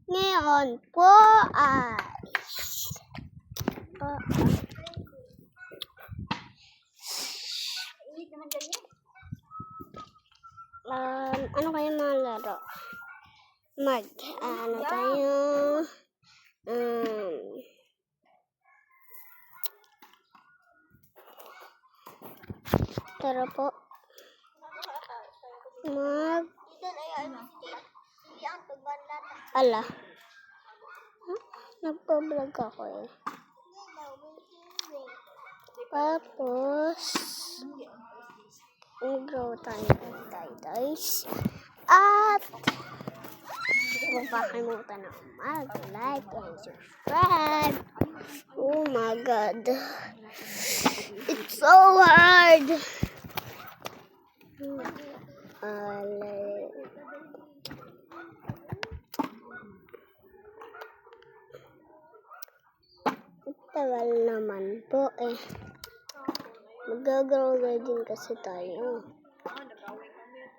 Ngayon po ay ano kayo mga laro? Ano tayo? Tara po. Ala. Nagpa-vlog ako eh. Tapos, mag-grow tayo ng guys. At, huwag pa kalimutan na mag-like and subscribe. Oh my God. It's so hard. Tagal naman po eh. Mag-grow din kasi tayo.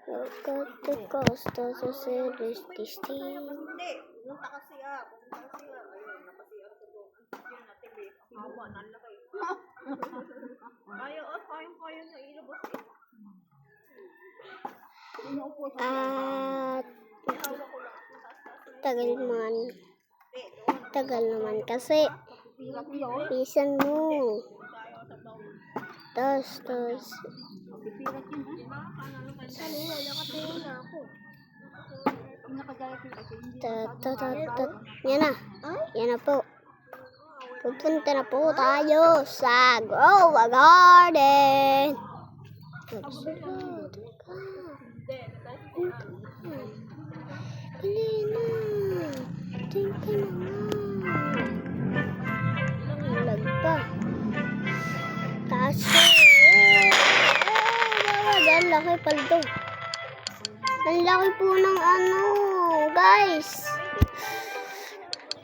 Look at the cost of the series testing. Hindi. Pumunta kasi Pumunta kasi ayun, napasiya ko doon. Yun na, tibi. Hawa, nalakay. Kayang-kaya na ilabas eh. At tagal naman kasi pisan mo. Tapos yan na po. Pupunta na po tayo sa Grow a Garden. Dali na. Tingka naman. Lag pa. Kaso. Ang laki paldo. Ang laki po ng guys.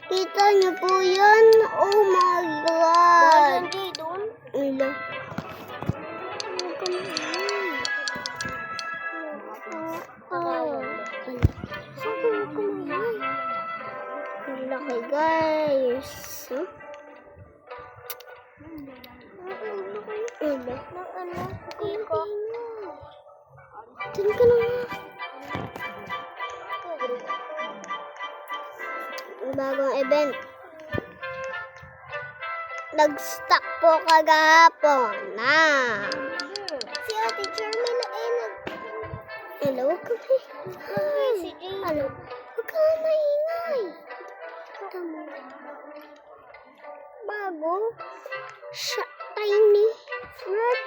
Kita niyo po yan? Oh my God. Ila. Ang laki guys. Diyan ka na nga. Bagong event. Nag-stock po kagahapon na. Si Ate Charmaine na hello, huwag ka hello. Huwag ka maingay. Bago. Tiny fruit.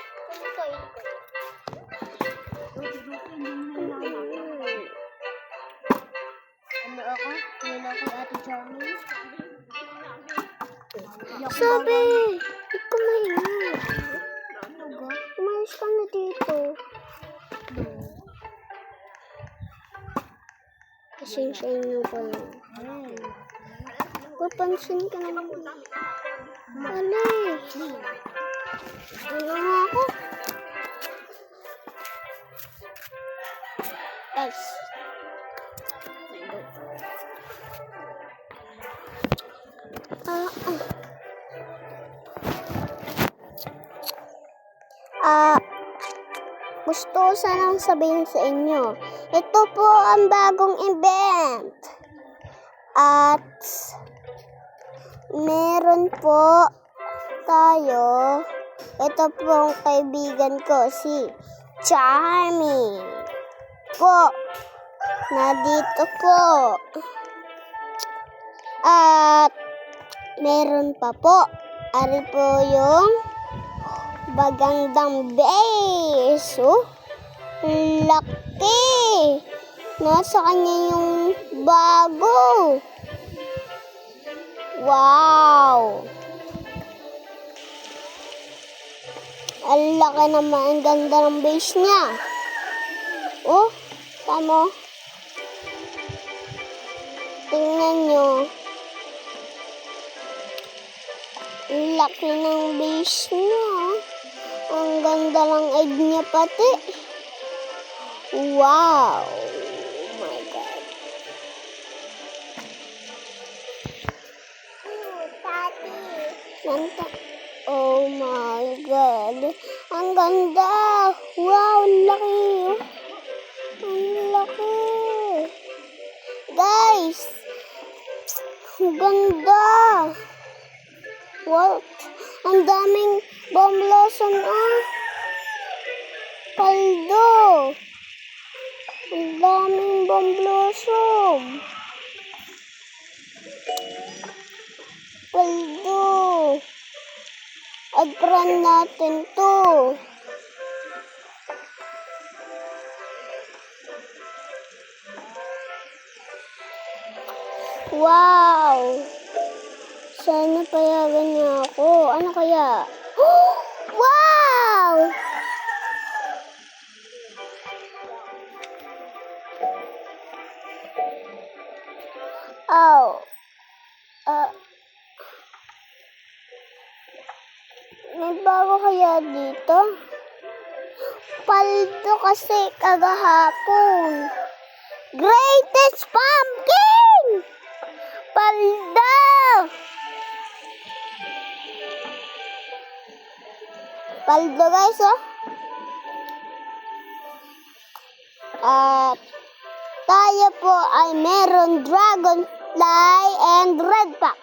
Ano ako? Yan ako, Ate Charmaine. Sabi! Huwag ka maingay. Umayos ka na dito. Pasensya nyo pa lang. Papansin ka naman. Ano nga ako? Guys. Gusto ko sanang sabihin sa inyo. Ito po ang bagong event. At meron po tayo. Ito po ang kaibigan ko, si Charmy. Po. Nandito po. At meron pa po. Ari po yung bagandang base. Oh, laki. Nasa kanya yung bago. Wow. Ang laki naman. Ang ganda ng base niya. Oh, tama. Tingnan nyo. Ang laki ng base niya. Ang ganda ng egg niya pati. Wow. Oh my God. Ganda. Oh my God. Ang ganda. Wow, ang laki. Ang laki. Guys, ang ganda. What? Ang daming bomb lotion Paldo. Ang daming bomb lotion. Paldo. Ad-run natin to. Wow! Sana payagan niya ako. Ano kaya? Wow! Oh. May bago kaya dito? Paldo kasi kagahapon. Greatest pumpkin! Paldo! Paldo guys, At tayo po ay meron dragonfly and red fox.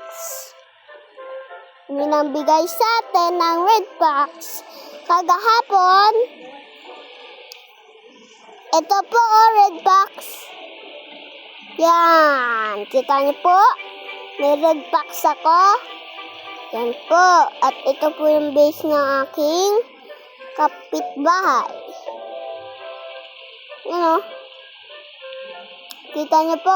Minambigay sa atin ng red fox kagahapon. Ito po red fox. Yan. Kita niyo po? May red fox ako. Yan po. At ito po yung base ng aking kapitbahay. Yan o. Kita niyo po?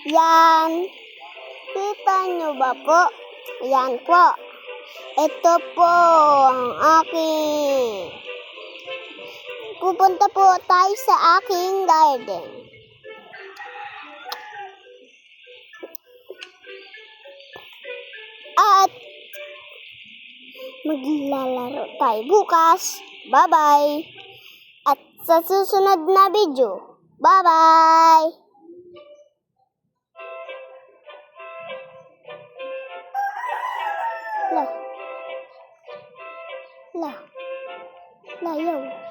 Yan. Kita niyo ba po? Yan po. Ito po ang aking. Pupunta po tayo sa aking garden. At maglalaro tayo bukas. Bye-bye. At sa susunod na video. Bye-bye. La. La. La, yo.